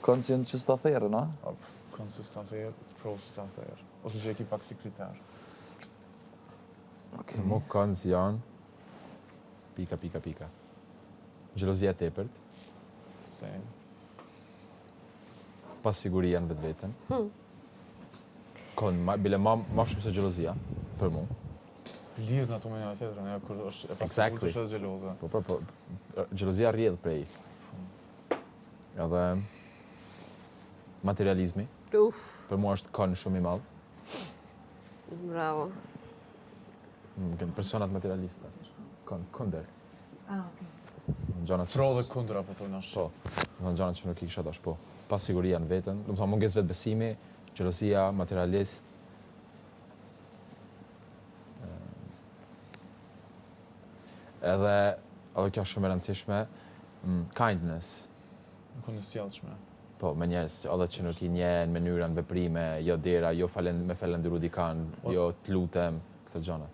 Konsistencë, no? Konsistencë, prostancë. Ose që e ki pak si kriter. Në mu këndës janë pika. Gjelozia tepërt, Same. pasiguria në vetë-vetën. Bile ma shumë se gjelozia, për mu. Lidhë në ato me një tjetër, ne kur është e Exactly. pasigurisht është gjeloze. Po, gjelozia rrjedh prej. Edhe materializmi, për mua është kënd shumë i madh. Bravo. Personat materialista. Kunder. Okay. Pro dhe kundra, po thonë ashtë. Po, në gjana që nuk i kisha tash, po. Pasiguria në vetën, do të thonë mungesë vetë besimi, gjelozia, materialist. Edhe kjo është shumë e rëndësishme, kindness. Në kënë sjellshme. Po, me njerëz, edhe që nuk i njen, mënyra në veprime, jo dera, jo me falendëru dikan, jo të lutem, këtë gjana.